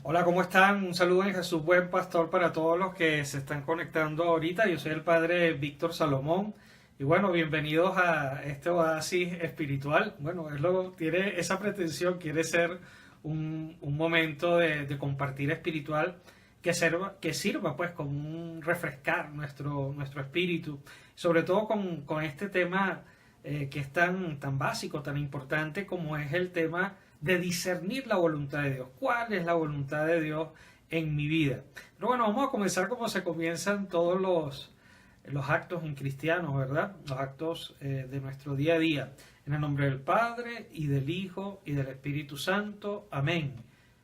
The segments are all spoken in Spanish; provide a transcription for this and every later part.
Hola, ¿cómo están? Un saludo en Jesús, buen pastor para todos los que se están conectando ahorita. Yo soy el padre Víctor Salomón y bueno, bienvenidos a este oasis espiritual. Bueno, tiene esa pretensión, quiere ser un momento de compartir espiritual que sirva pues como un refrescar nuestro espíritu, sobre todo con este tema que es tan básico, tan importante como es el tema de discernir la voluntad de Dios. ¿Cuál es la voluntad de Dios en mi vida? Pero bueno, vamos a comenzar como se comienzan todos los actos en cristianos, ¿verdad? Los actos de nuestro día a día. En el nombre del Padre, y del Hijo, y del Espíritu Santo. Amén.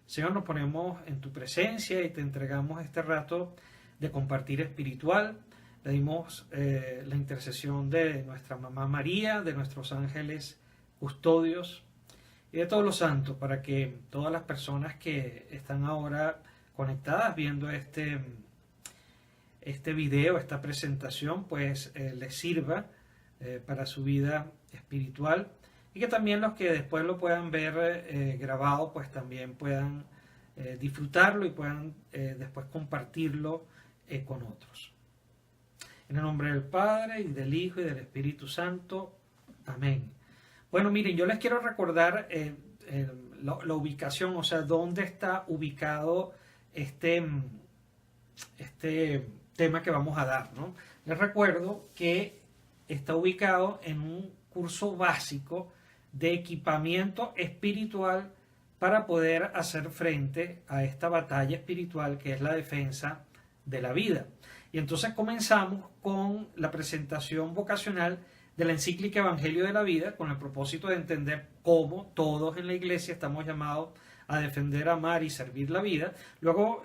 Señor, nos ponemos en tu presencia y te entregamos este rato de compartir espiritual. Pedimos la intercesión de nuestra mamá María, de nuestros ángeles custodios y de todos los santos, para que todas las personas que están ahora conectadas viendo este video, esta presentación, pues les sirva para su vida espiritual, y que también los que después lo puedan ver grabado, pues también puedan disfrutarlo y puedan después compartirlo con otros. En el nombre del Padre, y del Hijo, y del Espíritu Santo. Amén. Bueno, miren, yo les quiero recordar la ubicación, o sea, dónde está ubicado este tema que vamos a dar, ¿no? Les recuerdo que está ubicado en un curso básico de equipamiento espiritual para poder hacer frente a esta batalla espiritual que es la defensa de la vida. Y entonces comenzamos con la presentación vocacional de la encíclica Evangelio de la Vida, con el propósito de entender cómo todos en la iglesia estamos llamados a defender, amar y servir la vida. Luego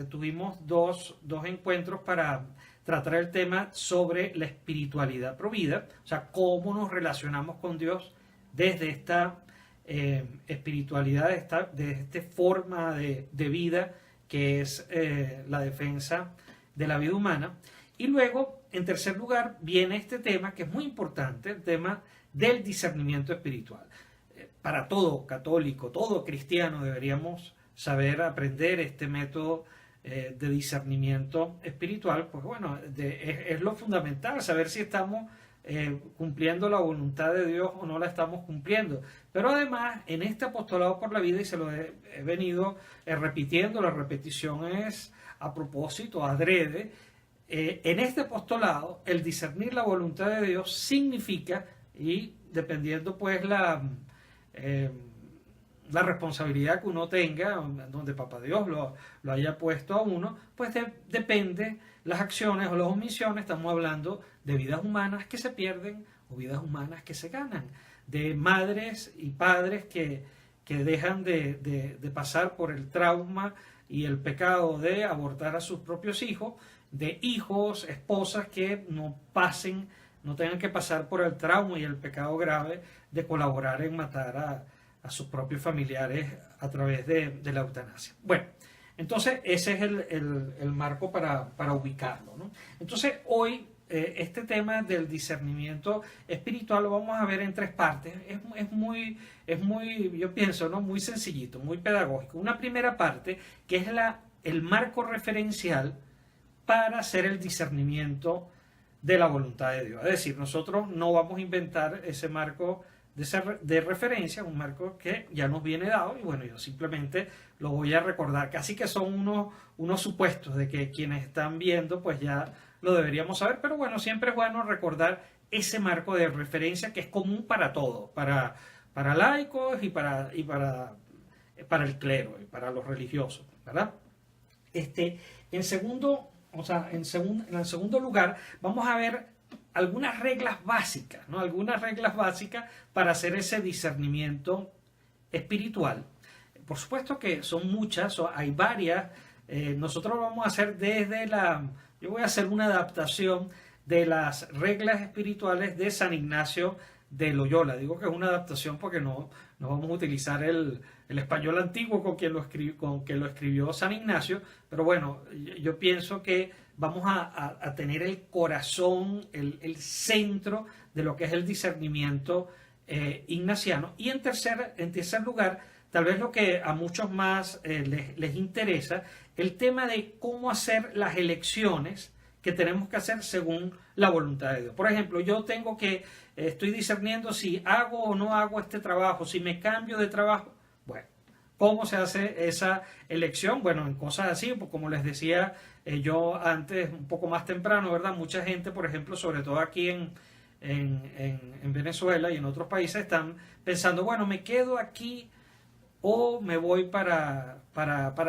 tuvimos dos encuentros para tratar el tema sobre la espiritualidad provida, o sea, cómo nos relacionamos con Dios desde esta espiritualidad, de esta forma de vida que es la defensa de la vida humana. Y luego, en tercer lugar, viene este tema que es muy importante, el tema del discernimiento espiritual. Para todo católico, todo cristiano deberíamos saber aprender este método de discernimiento espiritual, pues bueno, es lo fundamental, saber si estamos cumpliendo la voluntad de Dios o no la estamos cumpliendo. Pero además, en este apostolado por la vida, y se lo he venido repitiendo, la repetición es a propósito, adrede, en este apostolado, el discernir la voluntad de Dios significa, y dependiendo pues la responsabilidad que uno tenga, donde Papá Dios lo haya puesto a uno, pues depende las acciones o las omisiones. Estamos hablando de vidas humanas que se pierden o vidas humanas que se ganan, de madres y padres que dejan de pasar por el trauma y el pecado de abortar a sus propios hijos, de hijos, esposas que no tengan que pasar por el trauma y el pecado grave de colaborar en matar a sus propios familiares a través de la eutanasia. Bueno, entonces ese es el marco para ubicarlo, ¿no? Entonces hoy este tema del discernimiento espiritual lo vamos a ver en tres partes. Es muy, yo pienso, ¿no?, muy sencillito, muy pedagógico. Una primera parte que es el marco referencial para hacer el discernimiento de la voluntad de Dios. Es decir, nosotros no vamos a inventar ese marco de referencia, un marco que ya nos viene dado, y bueno, yo simplemente lo voy a recordar. Casi que son unos supuestos de que quienes están viendo pues ya lo deberíamos saber, pero bueno, siempre es bueno recordar ese marco de referencia que es común para todo, para laicos y para el clero y para los religiosos, ¿verdad? En segundo lugar, vamos a ver algunas reglas básicas, ¿no? Algunas reglas básicas para hacer ese discernimiento espiritual. Por supuesto que son muchas, hay varias. Nosotros vamos a hacer yo voy a hacer una adaptación de las reglas espirituales de San Ignacio de Loyola. Digo que es una adaptación porque no vamos a utilizar el español antiguo con que lo escribió San Ignacio, pero bueno, yo pienso que vamos a tener el corazón, el centro de lo que es el discernimiento ignaciano. Y en tercer lugar, tal vez lo que a muchos más les interesa, el tema de cómo hacer las elecciones que tenemos que hacer según la voluntad de Dios. Por ejemplo, yo tengo que, estoy discerniendo si hago o no hago este trabajo, si me cambio de trabajo. Bueno, ¿cómo se hace esa elección? Bueno, en cosas así, pues como les decía yo antes, un poco más temprano, ¿verdad? Mucha gente, por ejemplo, sobre todo aquí en Venezuela y en otros países, están pensando, bueno, me quedo aquí o me voy para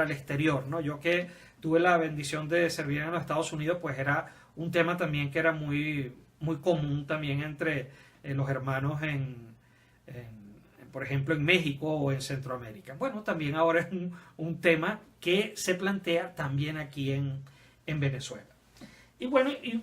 el exterior, ¿no? Yo que tuve la bendición de servir en los Estados Unidos, pues era un tema también que era muy, muy común también entre los hermanos por ejemplo, en México o en Centroamérica. Bueno, también ahora es un tema que se plantea también aquí en Venezuela. Y bueno, y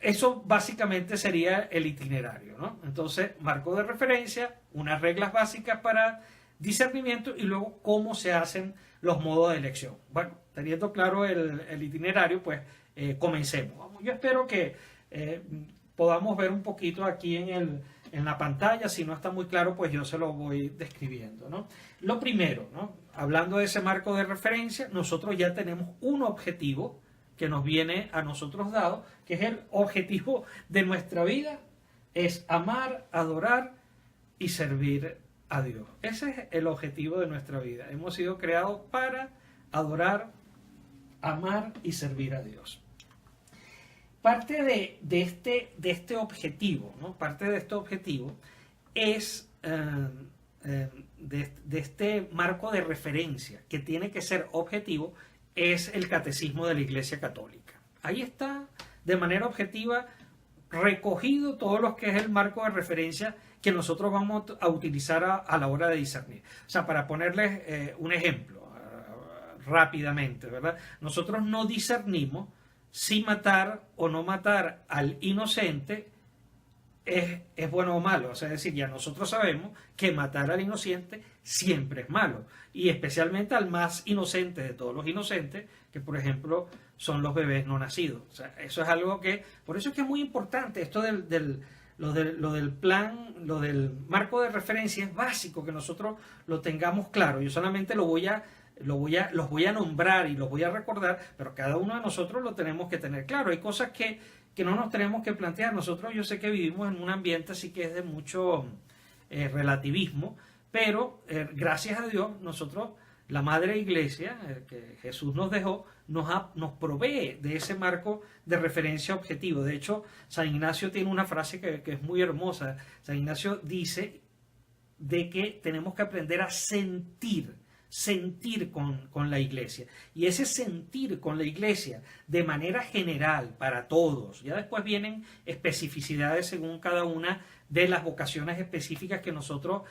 eso básicamente sería el itinerario, ¿no? Entonces, marco de referencia, unas reglas básicas para discernimiento y luego cómo se hacen los modos de elección. Bueno, teniendo claro el itinerario, pues comencemos. Yo espero que podamos ver un poquito aquí en la pantalla. Si no está muy claro, pues yo se lo voy describiendo, ¿no? Lo primero, ¿no? Hablando de ese marco de referencia, nosotros ya tenemos un objetivo que nos viene a nosotros dado, que es el objetivo de nuestra vida, es amar, adorar y servir a Dios. Ese es el objetivo de nuestra vida. Hemos sido creados para adorar, amar y servir a Dios. Parte de este objetivo, ¿no? Parte de este objetivo es de este marco de referencia que tiene que ser objetivo, es el catecismo de la Iglesia Católica. Ahí está de manera objetiva recogido todo lo que es el marco de referencia que nosotros vamos a utilizar a la hora de discernir. O sea, para ponerles un ejemplo rápidamente, ¿verdad? Nosotros no discernimos si matar o no matar al inocente es bueno o malo. O sea, es decir, ya nosotros sabemos que matar al inocente siempre es malo. Y especialmente al más inocente de todos los inocentes, que por ejemplo son los bebés no nacidos. O sea, eso es algo que, por eso es que es muy importante esto lo del plan, lo del marco de referencia es básico que nosotros lo tengamos claro. Yo solamente los voy a nombrar y los voy a recordar, pero cada uno de nosotros lo tenemos que tener claro. Hay cosas que no nos tenemos que plantear. Nosotros, yo sé que vivimos en un ambiente así que es de mucho relativismo, pero gracias a Dios nosotros, la Madre Iglesia que Jesús nos dejó, nos provee de ese marco de referencia objetivo. De hecho, San Ignacio tiene una frase que es muy hermosa. San Ignacio dice de que tenemos que aprender a sentir con la iglesia. Y ese sentir con la iglesia de manera general para todos, ya después vienen especificidades según cada una de las vocaciones específicas que nosotros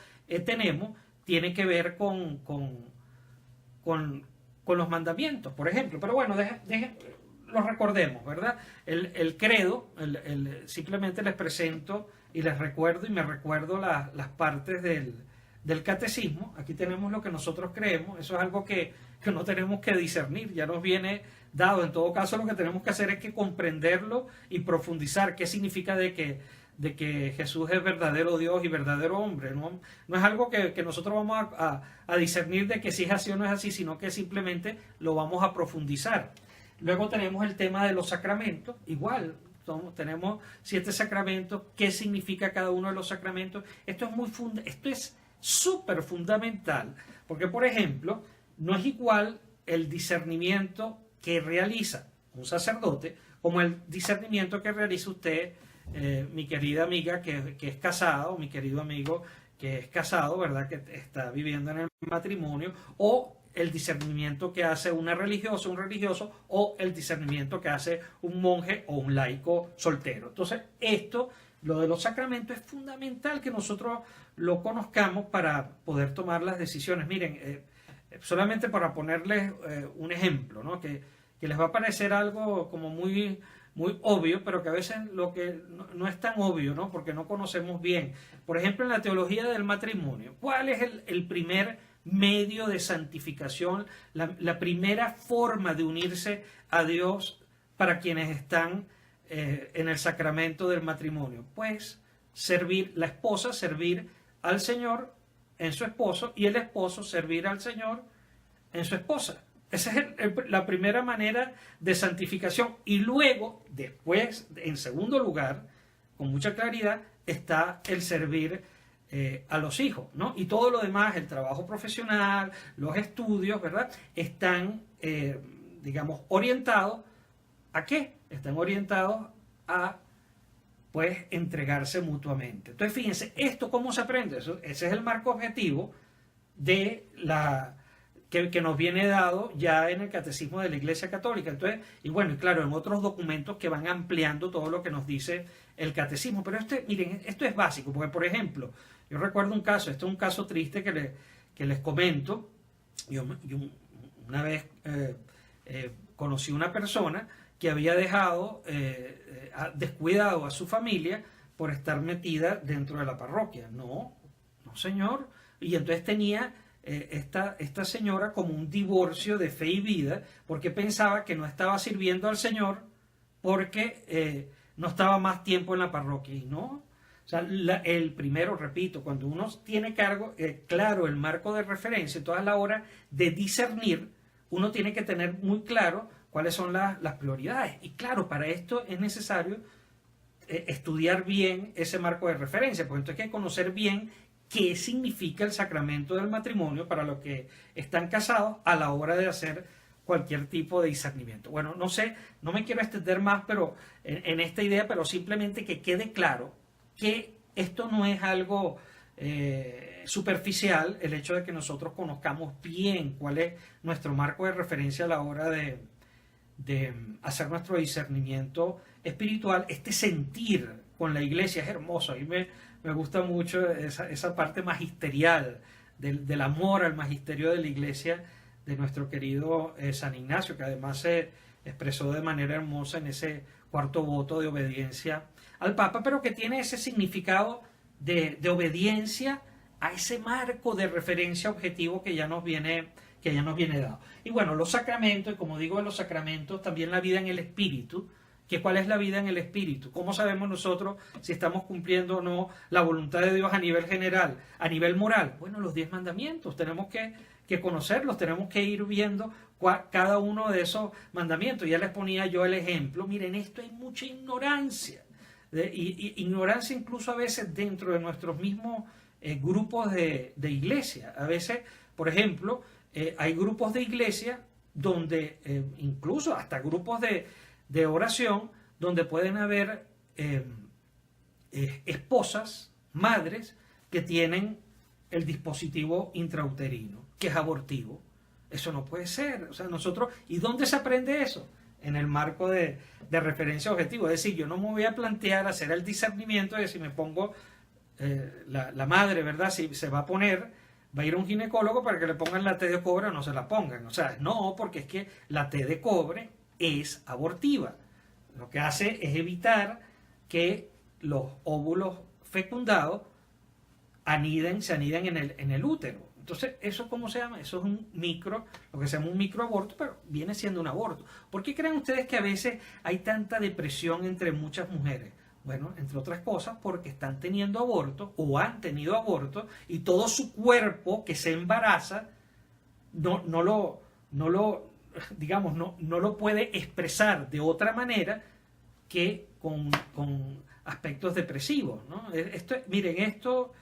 tenemos, tiene que ver con los mandamientos, por ejemplo. Pero bueno, los recordemos, ¿verdad? El credo, simplemente les presento y les recuerdo y me recuerdo las partes del catecismo. Aquí tenemos lo que nosotros creemos. Eso es algo que no tenemos que discernir, ya nos viene dado. En todo caso, lo que tenemos que hacer es que comprenderlo y profundizar qué significa de que Jesús es verdadero Dios y verdadero hombre. No es algo que nosotros vamos a discernir de que si es así o no es así, sino que simplemente lo vamos a profundizar. Luego tenemos el tema de los sacramentos, igual. Tenemos 7 sacramentos, qué significa cada uno de los sacramentos. Esto es súper fundamental, porque por ejemplo, no es igual el discernimiento que realiza un sacerdote como el discernimiento que realiza usted, mi querida amiga que es casada, o mi querido amigo que es casado, ¿verdad? Que está viviendo en el matrimonio, o el discernimiento que hace una religiosa, un religioso, o el discernimiento que hace un monje o un laico soltero. Entonces, lo de los sacramentos es fundamental que nosotros lo conozcamos para poder tomar las decisiones. Miren, solamente para ponerles un ejemplo, ¿no? Que les va a parecer algo como muy, muy obvio, pero que a veces lo que no es tan obvio, ¿no? Porque no conocemos bien. Por ejemplo, en la teología del matrimonio, ¿cuál es el primer medio de santificación, la primera forma de unirse a Dios para quienes están en el sacramento del matrimonio? Pues la esposa servir al Señor en su esposo y el esposo servir al Señor en su esposa. Esa es la primera manera de santificación. Y luego, después, en segundo lugar, con mucha claridad, está el servir a los hijos, ¿no? Y todo lo demás, el trabajo profesional, los estudios, ¿verdad? Están, digamos, orientados ¿a qué? Están orientados a, pues, entregarse mutuamente. Entonces, fíjense, ¿esto cómo se aprende? Ese es el marco objetivo de que nos viene dado ya en el Catecismo de la Iglesia Católica. Entonces, y bueno, y claro, en otros documentos que van ampliando todo lo que nos dice el Catecismo. Pero miren, esto es básico, porque, por ejemplo, yo recuerdo un caso, este es un caso triste que les comento. Yo una vez conocí una persona que había dejado descuidado a su familia por estar metida dentro de la parroquia. No, señor. Y entonces tenía esta señora como un divorcio de fe y vida, porque pensaba que no estaba sirviendo al Señor porque no estaba más tiempo en la parroquia. Y no, o sea, el primero, repito, cuando uno tiene claro el marco de referencia, toda la hora de discernir, uno tiene que tener muy claro cuáles son las prioridades. Y claro, para esto es necesario estudiar bien ese marco de referencia, porque entonces hay que conocer bien qué significa el sacramento del matrimonio para los que están casados a la hora de hacer cualquier tipo de discernimiento. Bueno, no sé, no me quiero extender más pero en esta idea, pero simplemente que quede claro que esto no es algo superficial, el hecho de que nosotros conozcamos bien cuál es nuestro marco de referencia a la hora de hacer nuestro discernimiento espiritual. Este sentir con la iglesia es hermoso. A mí me gusta mucho esa parte magisterial del amor al magisterio de la iglesia de nuestro querido San Ignacio, que además se expresó de manera hermosa en ese cuarto voto de obediencia al Papa, pero que tiene ese significado de obediencia a ese marco de referencia objetivo que ya nos viene dado. Y bueno, los sacramentos, y como digo, los sacramentos, también la vida en el Espíritu. Que ¿cuál es la vida en el Espíritu? ¿Cómo sabemos nosotros si estamos cumpliendo o no la voluntad de Dios a nivel general, a nivel moral? Bueno, los 10 mandamientos, tenemos que conocerlos, tenemos que ir viendo cada uno de esos mandamientos. Ya les ponía yo el ejemplo, miren, esto hay mucha ignorancia, ignorancia incluso a veces dentro de nuestros mismos grupos de iglesia. A veces, por ejemplo, hay grupos de iglesia donde incluso hasta grupos de oración, donde pueden haber esposas, madres, que tienen el dispositivo intrauterino, que es abortivo. Eso no puede ser. O sea, nosotros, ¿y dónde se aprende eso? En el marco de referencia objetivo. Es decir, yo no me voy a plantear hacer el discernimiento de si me pongo la madre, ¿verdad? Si se va a ir a un ginecólogo para que le pongan la T de cobre o no se la pongan. O sea, no, porque es que la T de cobre es abortiva. Lo que hace es evitar que los óvulos fecundados se aniden en el útero. Entonces, ¿eso cómo se llama? Eso es lo que se llama un microaborto, pero viene siendo un aborto. ¿Por qué creen ustedes que a veces hay tanta depresión entre muchas mujeres? Bueno, entre otras cosas, porque están teniendo aborto o han tenido aborto y todo su cuerpo que se embaraza no lo puede expresar de otra manera que con aspectos depresivos, ¿no? Miren, esto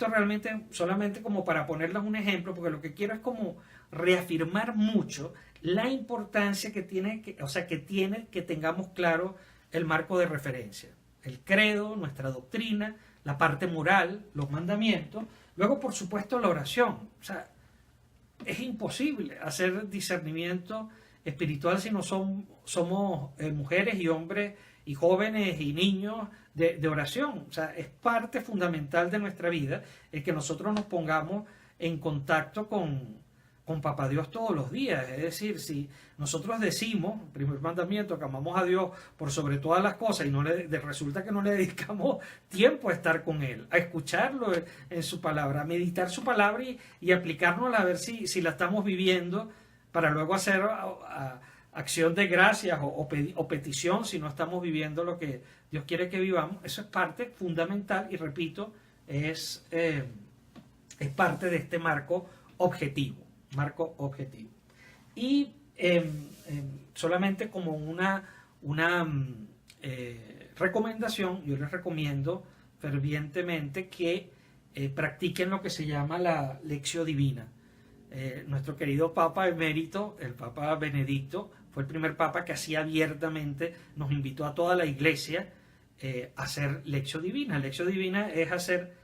realmente, solamente como para ponerles un ejemplo, porque lo que quiero es como reafirmar mucho la importancia que tiene que tengamos claro el marco de referencia, el credo, nuestra doctrina, la parte moral, los mandamientos, luego por supuesto la oración. O sea, es imposible hacer discernimiento espiritual si no somos mujeres y hombres y jóvenes y niños de oración. O sea, es parte fundamental de nuestra vida el que nosotros nos pongamos en contacto con Papá Dios todos los días. Es decir, si nosotros decimos, primer mandamiento, que amamos a Dios por sobre todas las cosas y resulta que no le dedicamos tiempo a estar con Él, a escucharlo en su palabra, a meditar su palabra y aplicárnosla a ver si la estamos viviendo para luego hacer acción de gracias o petición si no estamos viviendo lo que Dios quiere que vivamos. Eso es parte fundamental y repito, es es parte de este marco objetivo. Y solamente como una recomendación, yo les recomiendo fervientemente que practiquen lo que se llama la Lectio Divina. Nuestro querido Papa emérito, el Papa Benedicto, fue el primer Papa que así abiertamente nos invitó a toda la Iglesia a hacer Lectio Divina. Lectio Divina es hacer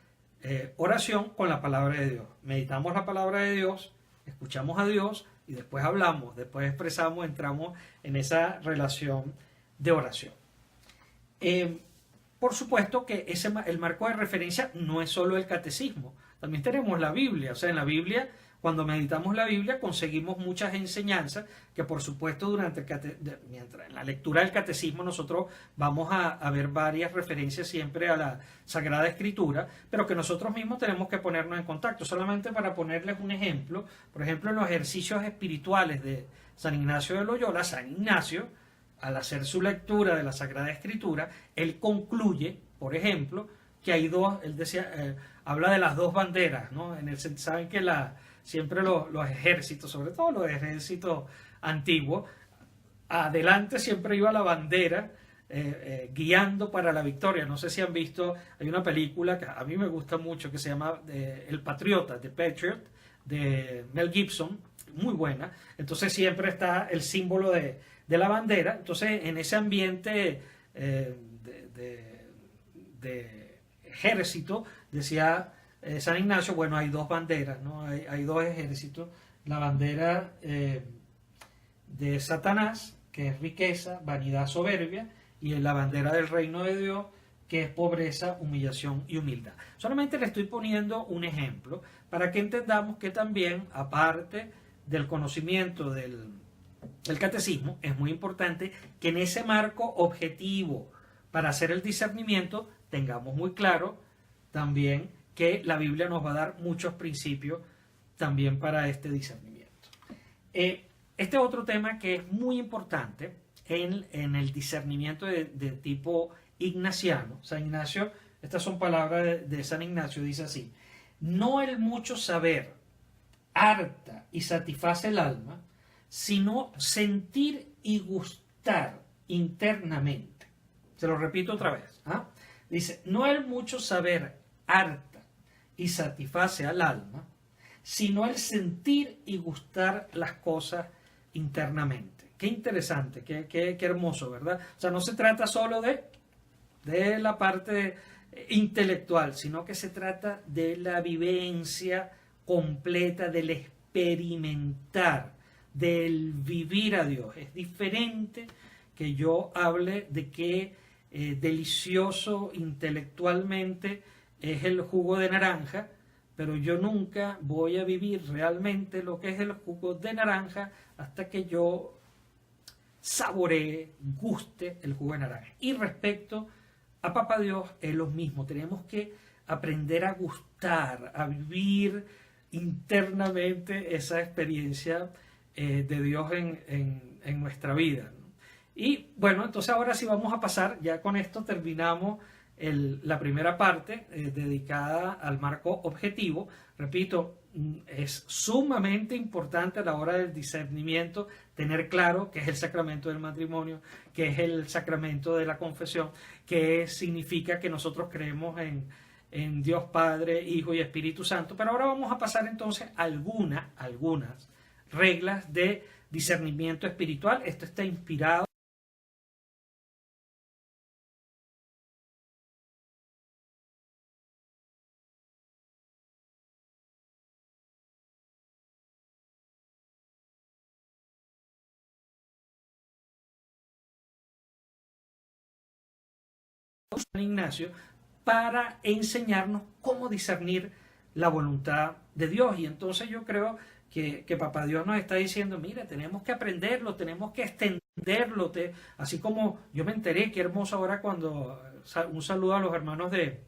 oración con la palabra de Dios. Meditamos la palabra de Dios, escuchamos a Dios y después hablamos, después expresamos, entramos en esa relación de oración. Por supuesto que el marco de referencia no es solo el catecismo, también tenemos la Biblia. O sea, en la Biblia, cuando meditamos la Biblia, conseguimos muchas enseñanzas que, por supuesto, mientras en la lectura del catecismo nosotros vamos a ver varias referencias siempre a la Sagrada Escritura, pero que nosotros mismos tenemos que ponernos en contacto. Solamente para ponerles un ejemplo, por ejemplo, en los ejercicios espirituales de San Ignacio de Loyola, San Ignacio, al hacer su lectura de la Sagrada Escritura, él concluye, por ejemplo, que hay dos, él decía, habla de las dos banderas, ¿no? Saben que siempre los ejércitos, sobre todo los ejércitos antiguos, adelante siempre iba la bandera guiando para la victoria. No sé si han visto, hay una película que a mí me gusta mucho que se llama El Patriota, The Patriot, de Mel Gibson, muy buena. Entonces siempre está el símbolo de la bandera. Entonces en ese ambiente de ejército, decía San Ignacio, bueno, hay dos banderas, ¿no? Hay dos ejércitos. La bandera de Satanás, que es riqueza, vanidad, soberbia, y la bandera del reino de Dios, que es pobreza, humillación y humildad. Solamente le estoy poniendo un ejemplo para que entendamos que también, aparte del conocimiento del catecismo, es muy importante que en ese marco objetivo para hacer el discernimiento tengamos muy claro también que la Biblia nos va a dar muchos principios también para este discernimiento. Este otro tema que es muy importante en el discernimiento de tipo ignaciano. San Ignacio, estas son palabras de San Ignacio, dice así: no el mucho saber harta y satisface el alma, sino sentir y gustar internamente. Se lo repito otra vez. Dice, no el mucho saber harta y satisface al alma, sino el sentir y gustar las cosas internamente. Qué interesante, qué hermoso, ¿verdad? O sea, no se trata solo de la parte intelectual, sino que se trata de la vivencia completa, del experimentar, del vivir a Dios. Es diferente que yo hable de que delicioso intelectualmente es el jugo de naranja, pero yo nunca voy a vivir realmente lo que es el jugo de naranja hasta que yo saboree, guste el jugo de naranja. Y respecto a Papá Dios es lo mismo, tenemos que aprender a gustar, a vivir internamente esa experiencia de Dios en nuestra vida. Y bueno, entonces ahora sí vamos a pasar, ya con esto terminamos la primera parte dedicada al marco objetivo. Repito, es sumamente importante a la hora del discernimiento tener claro qué es el sacramento del matrimonio, qué es el sacramento de la confesión, qué significa que nosotros creemos en Dios Padre, Hijo y Espíritu Santo. Pero ahora vamos a pasar entonces a algunas reglas de discernimiento espiritual. Esto está inspirado San Ignacio para enseñarnos cómo discernir la voluntad de Dios. Y entonces yo creo que Papá Dios nos está diciendo, mira, tenemos que aprenderlo, tenemos que extenderlo, así como yo me enteré, qué hermoso ahora cuando, un saludo a los hermanos de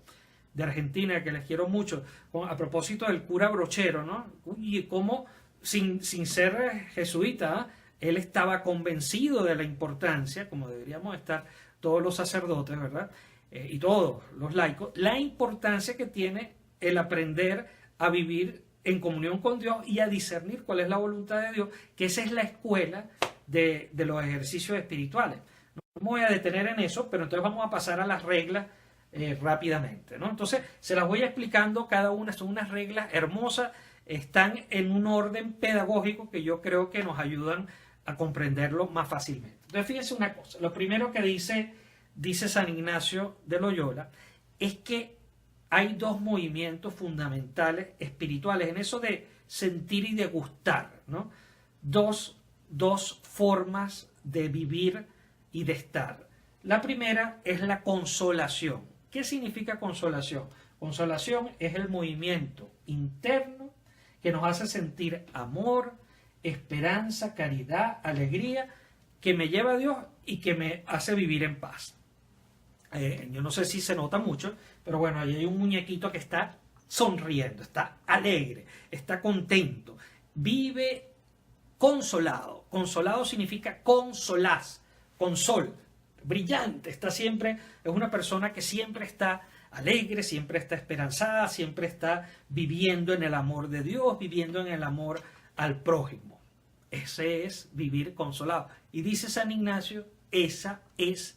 Argentina, que les quiero mucho, a propósito del cura Brochero, ¿no? Y cómo, sin ser jesuita, él estaba convencido de la importancia, como deberíamos estar todos los sacerdotes, ¿verdad? Y todos los laicos, la importancia que tiene el aprender a vivir en comunión con Dios y a discernir cuál es la voluntad de Dios, que esa es la escuela de los ejercicios espirituales. No me voy a detener en eso, pero entonces vamos a pasar a las reglas rápidamente, ¿no? Entonces se las voy explicando cada una, son unas reglas hermosas, están en un orden pedagógico que yo creo que nos ayudan a comprenderlo más fácilmente. Entonces fíjense una cosa, lo primero que dice San Ignacio de Loyola es que hay dos movimientos fundamentales espirituales en eso de sentir y de gustar, ¿no? Dos formas de vivir y de estar. La primera es la consolación. ¿Qué significa consolación? Consolación es el movimiento interno que nos hace sentir amor, esperanza, caridad, alegría, que me lleva a Dios y que me hace vivir en paz. Yo no sé si se nota mucho, pero bueno, ahí hay un muñequito que está sonriendo, está alegre, está contento, vive consolado. Consolado significa consolaz, consol, brillante, está siempre, es una persona que siempre está alegre, siempre está esperanzada, siempre está viviendo en el amor de Dios, viviendo en el amor al prójimo. Ese es vivir consolado. Y dice San Ignacio, esa es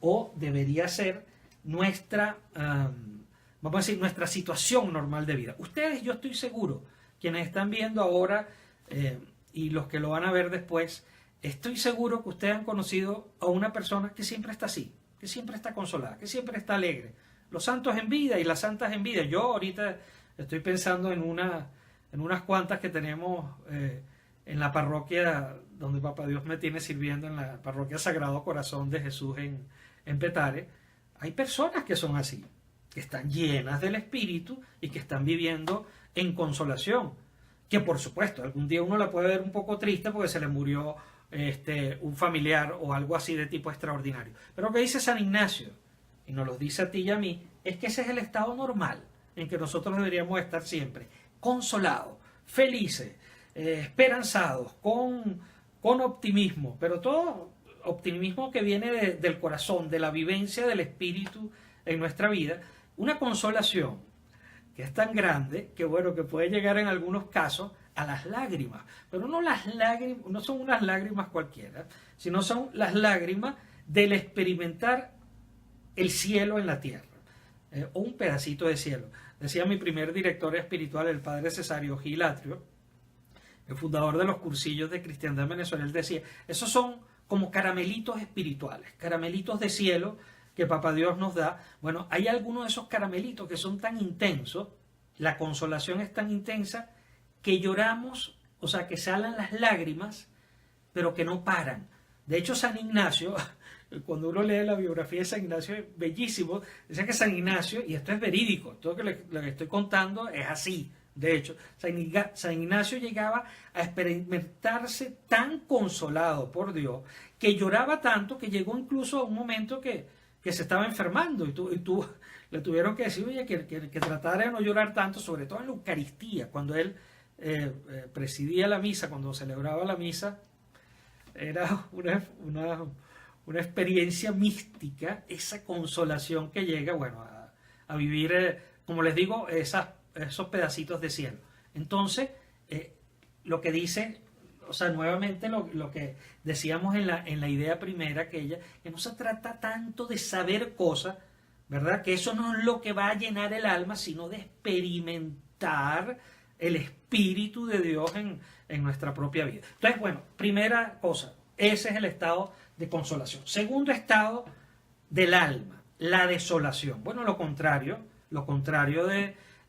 o debería ser nuestra, vamos a decir, nuestra situación normal de vida. Ustedes, yo estoy seguro, quienes están viendo ahora y los que lo van a ver después, estoy seguro que ustedes han conocido a una persona que siempre está así, que siempre está consolada, que siempre está alegre. Los santos en vida y las santas en vida. Yo ahorita estoy pensando en unas cuantas que tenemos en la parroquia donde Papá Dios me tiene sirviendo, en la parroquia Sagrado Corazón de Jesús en Petare. Hay personas que son así, que están llenas del Espíritu y que están viviendo en consolación. Que por supuesto, algún día uno la puede ver un poco triste porque se le murió un familiar o algo así de tipo extraordinario. Pero lo que dice San Ignacio, y nos lo dice a ti y a mí, es que ese es el estado normal en que nosotros deberíamos estar siempre, consolados, felices, esperanzados, con optimismo, pero todo optimismo que viene del corazón, de la vivencia del Espíritu en nuestra vida, una consolación que es tan grande que bueno, que puede llegar en algunos casos a las lágrimas, pero no las lágrimas, no son unas lágrimas cualquiera, sino son las lágrimas del experimentar el cielo en la tierra, o un pedacito de cielo. Decía mi primer director espiritual, el padre Cesario Gil Atrio, el fundador de los cursillos de cristiandad en Venezuela, él decía, esos son como caramelitos espirituales, caramelitos de cielo que Papá Dios nos da. Bueno, hay algunos de esos caramelitos que son tan intensos, la consolación es tan intensa, que lloramos, o sea, que salen las lágrimas, pero que no paran. De hecho, San Ignacio, cuando uno lee la biografía de San Ignacio, es bellísimo. Dice que San Ignacio, y esto es verídico, todo lo que estoy contando es así. De hecho, San Ignacio llegaba a experimentarse tan consolado por Dios, que lloraba tanto, que llegó incluso a un momento que se estaba enfermando, y tú le tuvieron que decir, oye, que tratara de no llorar tanto, sobre todo en la Eucaristía, cuando él presidía la misa, cuando celebraba la misa, era una experiencia mística, esa consolación que llega, bueno, a vivir, como les digo, esos pedacitos de cielo. Entonces, lo que dice, o sea, nuevamente lo que decíamos en la idea primera, aquella, que no se trata tanto de saber cosas, ¿verdad? Que eso no es lo que va a llenar el alma, sino de experimentar el Espíritu de Dios en nuestra propia vida. Entonces, bueno, primera cosa, ese es el estado de consolación. Segundo estado del alma, la desolación. Bueno, lo contrario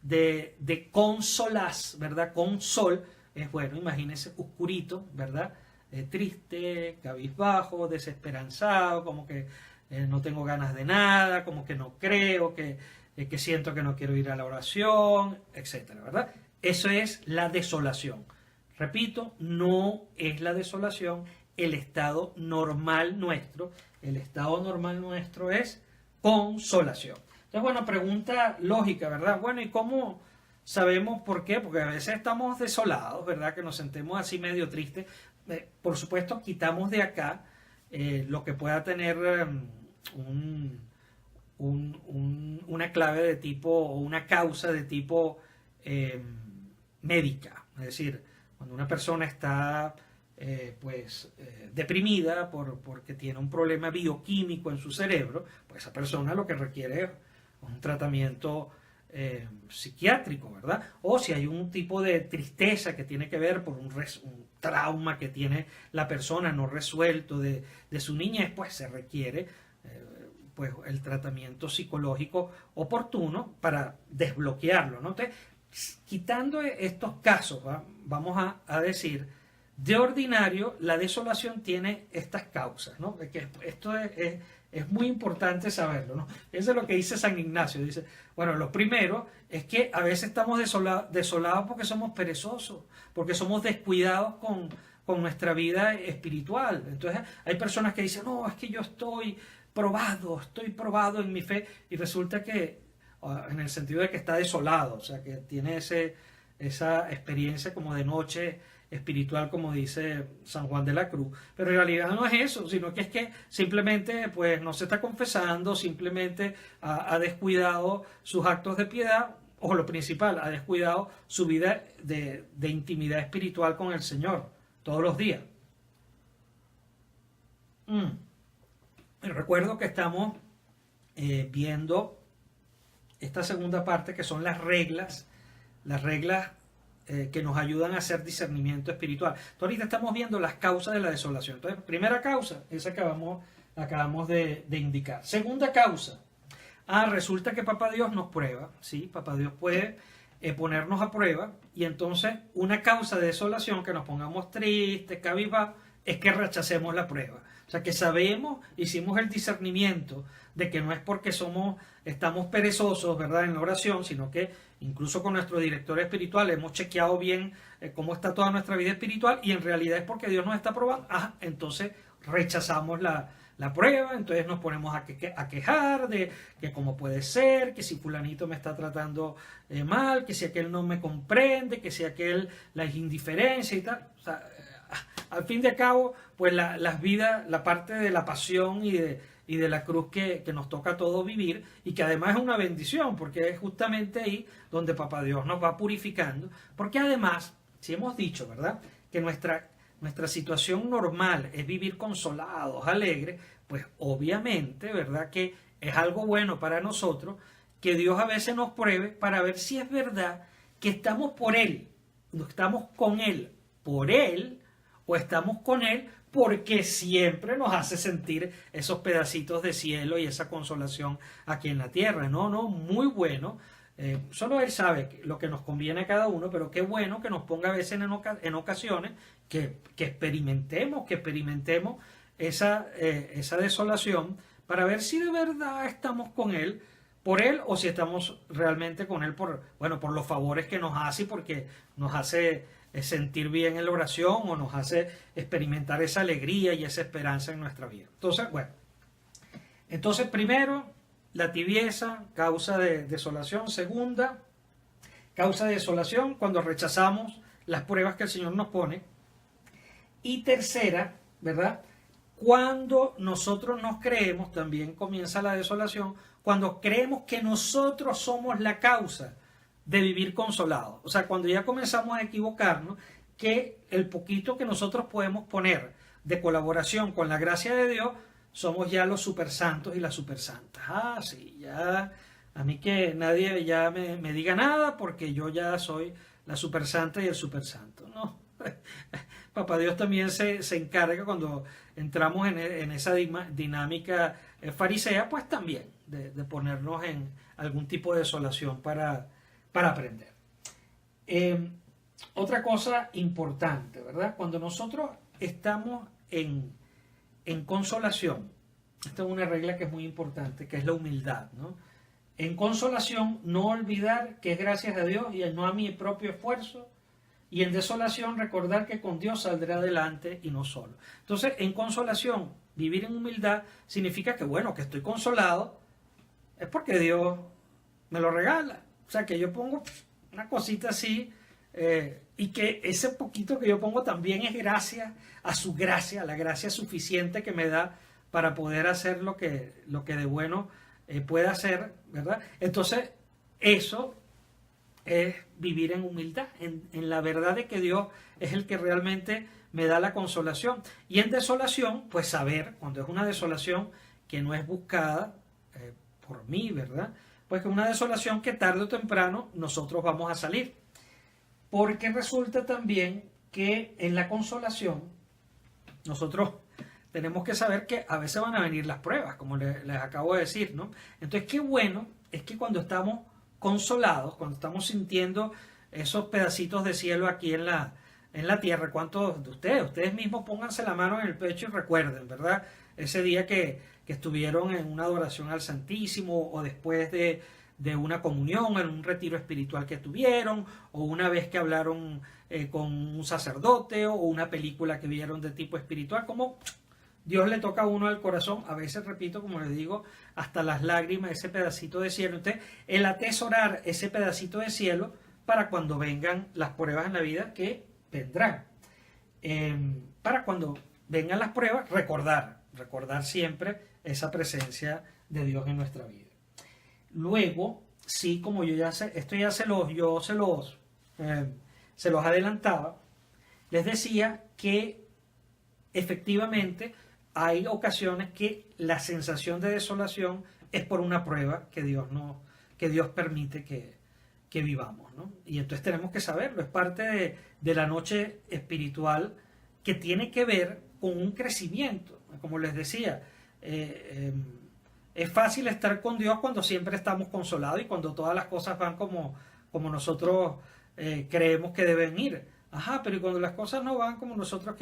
de consolas, ¿verdad? Consol es, bueno, imagínense, oscurito, ¿verdad? Triste, cabizbajo, desesperanzado, como que no tengo ganas de nada, como que no creo, que siento que no quiero ir a la oración, etcétera, ¿verdad? Eso es la desolación. Repito, no es la desolación el estado normal nuestro. El estado normal nuestro es consolación. Entonces, bueno, pregunta lógica, ¿verdad? Bueno, ¿y cómo sabemos por qué? Porque a veces estamos desolados, ¿verdad? Que nos sentemos así medio tristes. Por supuesto, quitamos de acá lo que pueda tener una clave de tipo, o una causa de tipo médica. Es decir, cuando una persona está deprimida porque tiene un problema bioquímico en su cerebro, pues esa persona lo que requiere es un tratamiento psiquiátrico, ¿verdad? O si hay un tipo de tristeza que tiene que ver por un trauma que tiene la persona no resuelto de su niñez, pues se requiere pues el tratamiento psicológico oportuno para desbloquearlo, ¿no? Entonces, quitando estos casos, vamos a decir, de ordinario, la desolación tiene estas causas, ¿no? Que esto es muy importante saberlo, ¿no? Eso es lo que dice San Ignacio. Dice, bueno, lo primero es que a veces estamos desolados porque somos perezosos, porque somos descuidados con nuestra vida espiritual. Entonces, hay personas que dicen, no, es que yo estoy probado en mi fe, y resulta que, en el sentido de que está desolado, o sea, que tiene esa experiencia como de noche espiritual, como dice San Juan de la Cruz, pero en realidad no es eso, sino que es que simplemente pues no se está confesando, simplemente ha descuidado sus actos de piedad, o lo principal, ha descuidado su vida de intimidad espiritual con el Señor todos los días. Recuerdo que estamos viendo esta segunda parte, que son las reglas que nos ayudan a hacer discernimiento espiritual. Entonces, ahorita estamos viendo las causas de la desolación. Entonces, primera causa, esa que acabamos de indicar. Segunda causa, resulta que Papá Dios nos prueba, ¿sí? Papá Dios puede ponernos a prueba, y entonces una causa de desolación, que nos pongamos tristes, cabizbajos, es que rechacemos la prueba. O sea, que hicimos el discernimiento de que no es porque estamos perezosos, ¿verdad?, en la oración, sino que incluso con nuestro director espiritual hemos chequeado bien cómo está toda nuestra vida espiritual, y en realidad es porque Dios nos está probando. Entonces rechazamos la prueba, entonces nos ponemos a quejar de que cómo puede ser, que si fulanito me está tratando mal, que si aquel no me comprende, que si aquel la indiferencia y tal. O sea, al fin de cabo, pues la parte de la pasión y de la cruz que nos toca a todos vivir, y que además es una bendición, porque es justamente ahí donde Papá Dios nos va purificando, porque además, si hemos dicho, ¿verdad?, que nuestra situación normal es vivir consolados, alegres, pues obviamente, ¿verdad?, que es algo bueno para nosotros que Dios a veces nos pruebe para ver si es verdad que estamos por Él, no estamos con Él por Él, o estamos con Él porque siempre nos hace sentir esos pedacitos de cielo y esa consolación aquí en la tierra. No, muy bueno. Solo Él sabe lo que nos conviene a cada uno, pero qué bueno que nos ponga a veces en ocasiones que experimentemos esa desolación, para ver si de verdad estamos con Él, por Él, o si estamos realmente con Él por los favores que nos hace, porque nos hace sentir bien en la oración, o nos hace experimentar esa alegría y esa esperanza en nuestra vida. Entonces primero, la tibieza, causa de desolación. Segunda, causa de desolación, cuando rechazamos las pruebas que el Señor nos pone. Y tercera, ¿verdad?, cuando nosotros nos creemos, también comienza la desolación, cuando creemos que nosotros somos la causa de vivir consolados. O sea, cuando ya comenzamos a equivocarnos, que el poquito que nosotros podemos poner de colaboración con la gracia de Dios, somos ya los supersantos y las supersantas. Sí, ya a mí que nadie ya me diga nada, porque yo ya soy la supersanta y el supersanto. No, Papá Dios también se encarga, cuando entramos en esa dinámica farisea, pues también de ponernos en algún tipo de desolación para aprender. Otra cosa importante, ¿verdad? Cuando nosotros estamos en consolación, esta es una regla que es muy importante, que es la humildad, ¿no? En consolación, no olvidar que es gracias a Dios y no a mi propio esfuerzo, y en desolación, recordar que con Dios saldré adelante y no solo. Entonces, en consolación, vivir en humildad significa que, que estoy consolado, es porque Dios me lo regala. O sea, que yo pongo una cosita así, y que ese poquito que yo pongo también es gracias a su gracia, la gracia suficiente que me da para poder hacer lo que de bueno pueda hacer, ¿verdad? Entonces, eso es vivir en humildad, en la verdad de que Dios es el que realmente me da la consolación. Y en desolación, pues saber, cuando es una desolación que no es buscada por mí, ¿verdad? Pues que es una desolación que tarde o temprano nosotros vamos a salir. Porque resulta también que en la consolación nosotros tenemos que saber que a veces van a venir las pruebas, como les acabo de decir, ¿no? Entonces, qué bueno es que cuando estamos consolados, cuando estamos sintiendo esos pedacitos de cielo aquí en la tierra, ¿cuántos de ustedes mismos pónganse la mano en el pecho y recuerden, ¿verdad? Ese día que estuvieron en una adoración al Santísimo o después de una comunión, en un retiro espiritual que tuvieron, o una vez que hablaron con un sacerdote, o una película que vieron de tipo espiritual, como Dios le toca a uno al corazón, a veces, repito, como les digo, hasta las lágrimas, ese pedacito de cielo. Entonces, el atesorar ese pedacito de cielo para cuando vengan las pruebas en la vida que vendrán. Para cuando vengan las pruebas, recordar siempre esa presencia de Dios en nuestra vida. Luego, sí, como yo ya sé, esto ya se los adelantaba, les decía que efectivamente hay ocasiones que la sensación de desolación es por una prueba que Dios permite que vivamos, ¿no? Y entonces tenemos que saberlo, es parte de la noche espiritual que tiene que ver con un crecimiento. Como les decía, es fácil estar con Dios cuando siempre estamos consolados y cuando todas las cosas van como nosotros creemos que deben ir. Ajá, pero ¿y cuando las cosas no van como nosotros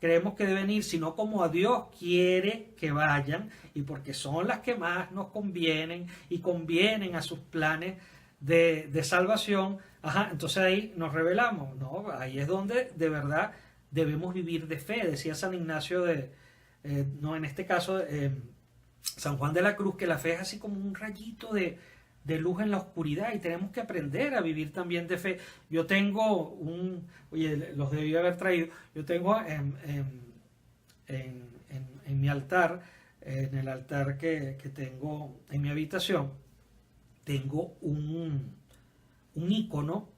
creemos que deben ir, sino como a Dios quiere que vayan, y porque son las que más nos convienen y convienen a sus planes de salvación? Ajá, entonces ahí nos revelamos, ¿no? Ahí es donde de verdad debemos vivir de fe. Decía San Ignacio no, en este caso San Juan de la Cruz, que la fe es así como un rayito de luz en la oscuridad y tenemos que aprender a vivir también de fe. Yo tengo oye, los debí haber traído, yo tengo en mi altar, en el altar que tengo en mi habitación, tengo un ícono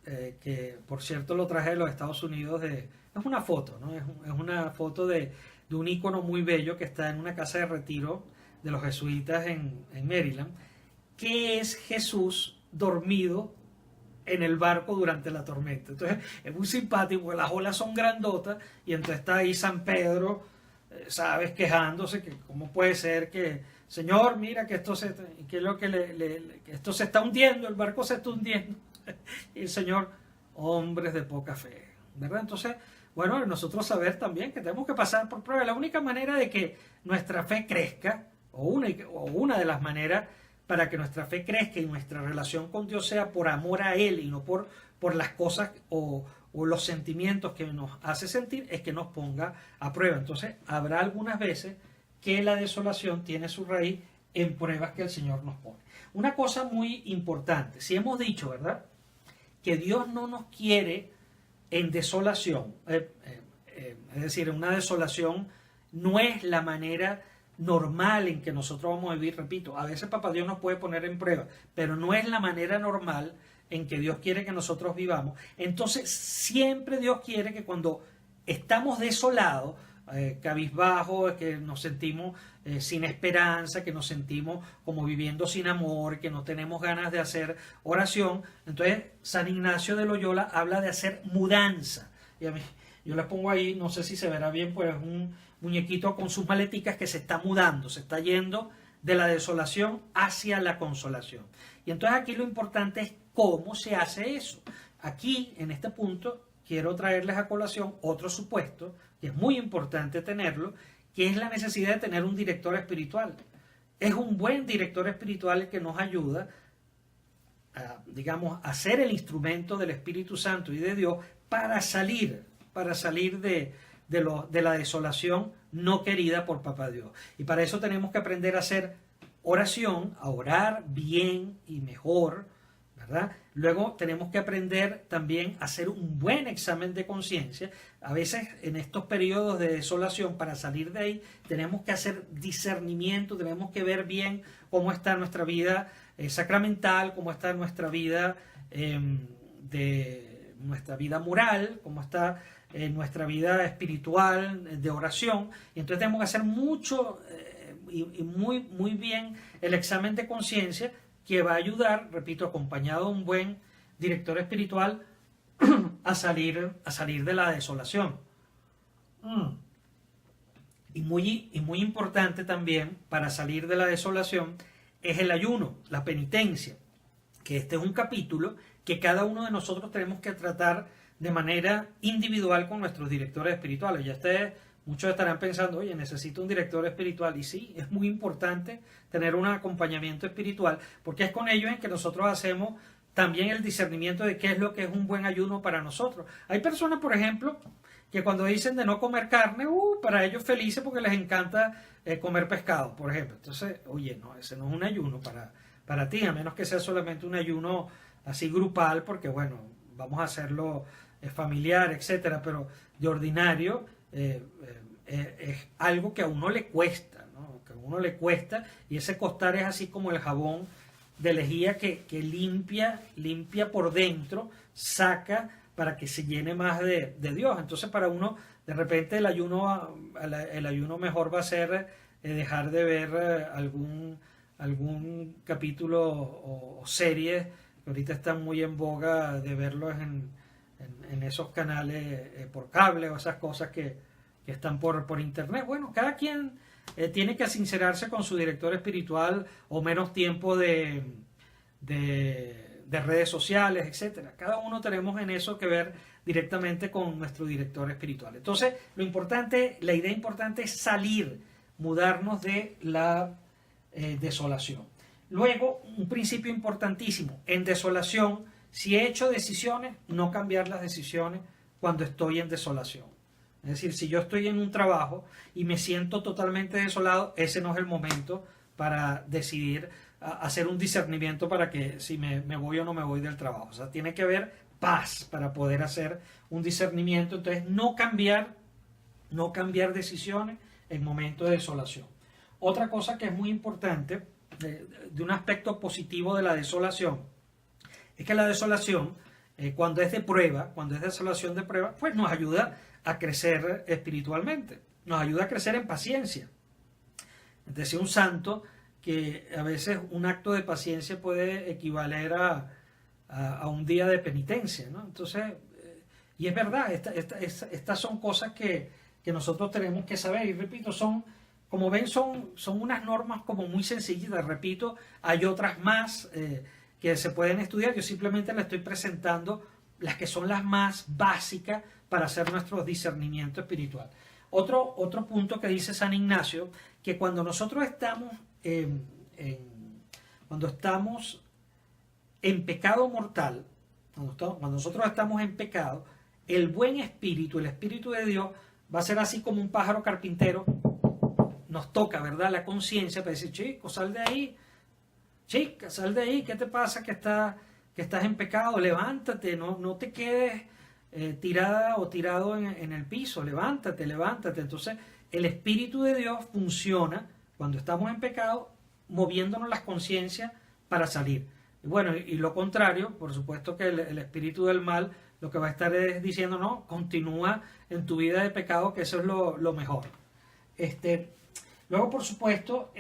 que por cierto lo traje de los Estados Unidos, es una foto, ¿no? Es una foto de un ícono muy bello que está en una casa de retiro de los jesuitas en Maryland, que es Jesús dormido en el barco durante la tormenta. Entonces es muy simpático porque las olas son grandotas y entonces está ahí San Pedro, sabes, quejándose que cómo puede ser que, Señor, mira que esto que esto se está hundiendo, el barco se está hundiendo. Y el Señor, hombres de poca fe, ¿verdad? Entonces, bueno, nosotros saber también que tenemos que pasar por pruebas. La única manera de que nuestra fe crezca, o una de las maneras para que nuestra fe crezca y nuestra relación con Dios sea por amor a Él y no por las cosas o los sentimientos que nos hace sentir, es que nos ponga a prueba. Entonces, habrá algunas veces que la desolación tiene su raíz en pruebas que el Señor nos pone. Una cosa muy importante, si hemos dicho, ¿verdad?, que Dios no nos quiere en desolación, es decir, una desolación no es la manera normal en que nosotros vamos a vivir. Repito, a veces Papá Dios nos puede poner en prueba, pero no es la manera normal en que Dios quiere que nosotros vivamos. Entonces siempre Dios quiere que cuando estamos desolados, cabizbajos, que nos sentimos sin esperanza, que nos sentimos como viviendo sin amor, que no tenemos ganas de hacer oración, entonces San Ignacio de Loyola habla de hacer mudanza. Y a mí, yo les pongo ahí, no sé si se verá bien, pues es un muñequito con sus maleticas que se está mudando, se está yendo de la desolación hacia la consolación. Y entonces aquí lo importante es cómo se hace eso. Aquí, en este punto, quiero traerles a colación otro supuesto, que es muy importante tenerlo, que es la necesidad de tener un director espiritual. Es un buen director espiritual el que nos ayuda a ser el instrumento del Espíritu Santo y de Dios para salir de la desolación no querida por Papá Dios. Y para eso tenemos que aprender a hacer oración, a orar bien y mejor, ¿verdad? Luego tenemos que aprender también a hacer un buen examen de conciencia. A veces en estos periodos de desolación, para salir de ahí, tenemos que hacer discernimiento, tenemos que ver bien cómo está nuestra vida sacramental, cómo está nuestra vida de nuestra vida moral, cómo está nuestra vida espiritual de oración. Y entonces tenemos que hacer mucho y muy bien el examen de conciencia, que va a ayudar, repito, acompañado de un buen director espiritual, a salir de la desolación. Y muy importante también para salir de la desolación es el ayuno, la penitencia, que este es un capítulo que cada uno de nosotros tenemos que tratar de manera individual con nuestros directores espirituales. Ya muchos estarán pensando, oye, necesito un director espiritual. Y sí, es muy importante tener un acompañamiento espiritual, porque es con ellos en que nosotros hacemos también el discernimiento de qué es lo que es un buen ayuno para nosotros. Hay personas, por ejemplo, que cuando dicen de no comer carne, para ellos felices porque les encanta comer pescado, por ejemplo. Entonces, oye, no, ese no es un ayuno para ti, a menos que sea solamente un ayuno así grupal, porque bueno, vamos a hacerlo familiar, etcétera, pero de ordinario es algo que a uno le cuesta, ¿no? Que a uno le cuesta, y ese costar es así como el jabón de lejía que limpia por dentro, saca para que se llene más de Dios. Entonces para uno, de repente el ayuno mejor va a ser dejar de ver algún capítulo o serie que ahorita están muy en boga de verlos en esos canales por cable, o esas cosas que están por internet. Bueno, cada quien tiene que sincerarse con su director espiritual, o menos tiempo de redes sociales, etcétera. Cada uno tenemos en eso que ver directamente con nuestro director espiritual. Entonces, la idea importante es mudarnos de la desolación. Luego, un principio importantísimo: en desolación, si he hecho decisiones, no cambiar las decisiones cuando estoy en desolación. Es decir, si yo estoy en un trabajo y me siento totalmente desolado, ese no es el momento para decidir hacer un discernimiento para que si me voy o no me voy del trabajo. O sea, tiene que haber paz para poder hacer un discernimiento. Entonces, no cambiar decisiones en momentos de desolación. Otra cosa que es muy importante, de un aspecto positivo de la desolación, es que la desolación, cuando es de prueba, cuando es desolación de prueba, pues nos ayuda a crecer espiritualmente, nos ayuda a crecer en paciencia. Decía un santo que a veces un acto de paciencia puede equivaler a un día de penitencia, ¿no? Entonces, y es verdad, estas son cosas que nosotros tenemos que saber. Y repito, como ven, son unas normas como muy sencillas. Repito, hay otras más que se pueden estudiar. Yo simplemente les estoy presentando las que son las más básicas para hacer nuestro discernimiento espiritual. Otro punto que dice San Ignacio, que cuando nosotros estamos en pecado mortal, cuando nosotros estamos en pecado, el buen espíritu, el espíritu de Dios, va a ser así como un pájaro carpintero. Nos toca, ¿verdad?, la conciencia para decir, chico, sal de ahí, chica, sal de ahí, ¿qué te pasa que estás en pecado? Levántate, no te quedes tirada o tirado en el piso, levántate. Entonces, el Espíritu de Dios funciona cuando estamos en pecado, moviéndonos las conciencias para salir. Y bueno, y lo contrario, por supuesto que el espíritu del mal lo que va a estar es diciendo, no, continúa en tu vida de pecado, que eso es lo mejor. Luego, por supuesto,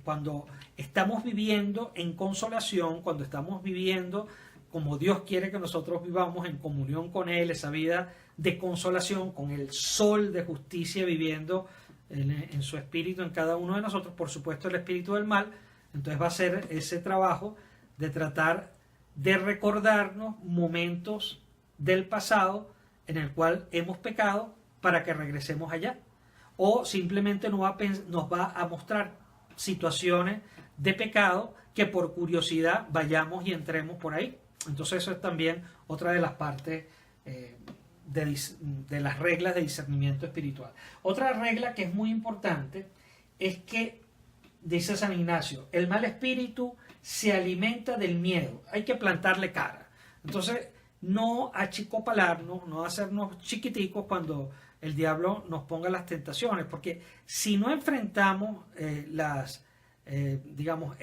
cuando estamos viviendo en consolación, cuando estamos viviendo como Dios quiere que nosotros vivamos, en comunión con Él, esa vida de consolación, con el sol de justicia viviendo en su espíritu en cada uno de nosotros, por supuesto el espíritu del mal, entonces va a ser ese trabajo de tratar de recordarnos momentos del pasado en el cual hemos pecado para que regresemos allá, o simplemente nos va a mostrar situaciones de pecado que por curiosidad vayamos y entremos por ahí. Entonces eso es también otra de las partes de las reglas de discernimiento espiritual. Otra regla que es muy importante es que, dice San Ignacio, el mal espíritu se alimenta del miedo, hay que plantarle cara. Entonces, no achicopalarnos, no hacernos chiquiticos cuando el diablo nos ponga las tentaciones, porque si no enfrentamos digamos,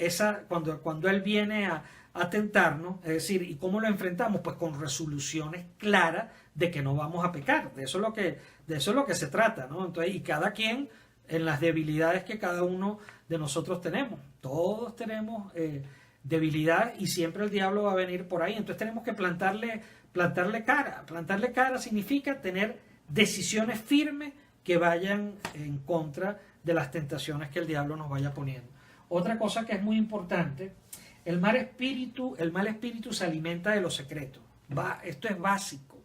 cuando Él viene a tentarnos, es decir, ¿y cómo lo enfrentamos? Pues con resoluciones claras de que no vamos a pecar, de eso es lo que se trata, ¿no? Entonces, y cada quien en las debilidades que cada uno de nosotros tenemos, todos tenemos debilidad y siempre el diablo va a venir por ahí, entonces tenemos que plantarle cara significa tener decisiones firmes que vayan en contra de las tentaciones que el diablo nos vaya poniendo. Otra cosa que es muy importante, el mal espíritu se alimenta de los secretos. Esto es básico.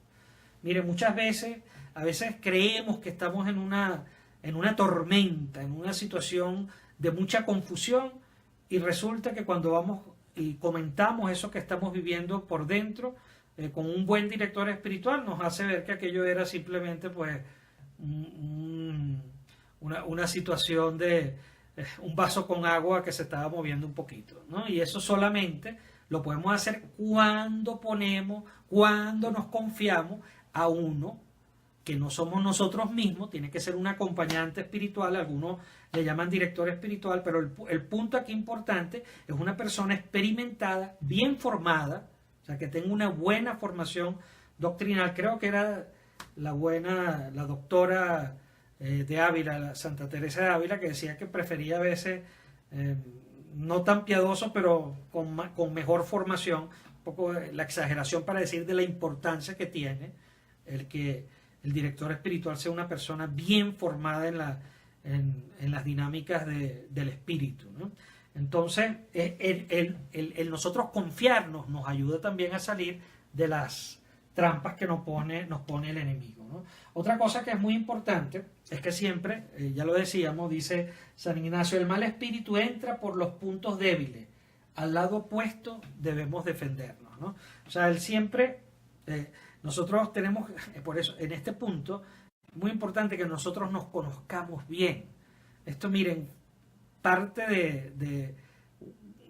Mire, a veces creemos que estamos en una tormenta, en una situación de mucha confusión, y resulta que cuando vamos y comentamos eso que estamos viviendo por dentro, con un buen director espiritual, nos hace ver que aquello era simplemente pues una situación de un vaso con agua que se estaba moviendo un poquito, ¿no? Y eso solamente lo podemos hacer cuando nos confiamos a uno que no somos nosotros mismos, tiene que ser un acompañante espiritual, algunos le llaman director espiritual, pero el punto aquí importante es una persona experimentada, bien formada, o sea, que tenga una buena formación doctrinal. Creo que era la doctora de Ávila, la Santa Teresa de Ávila, que decía que prefería a veces, no tan piadoso, pero con mejor formación, un poco la exageración para decir de la importancia que tiene el que el director espiritual sea una persona bien formada en las dinámicas del espíritu, ¿no? Entonces, el nosotros confiarnos nos ayuda también a salir de las trampas que nos pone el enemigo, ¿no? Otra cosa que es muy importante es que siempre, ya lo decíamos, dice San Ignacio, el mal espíritu entra por los puntos débiles. Al lado opuesto debemos defendernos, ¿no? O sea, él siempre... nosotros tenemos, por eso, en este punto, es muy importante que nosotros nos conozcamos bien. Esto, miren, parte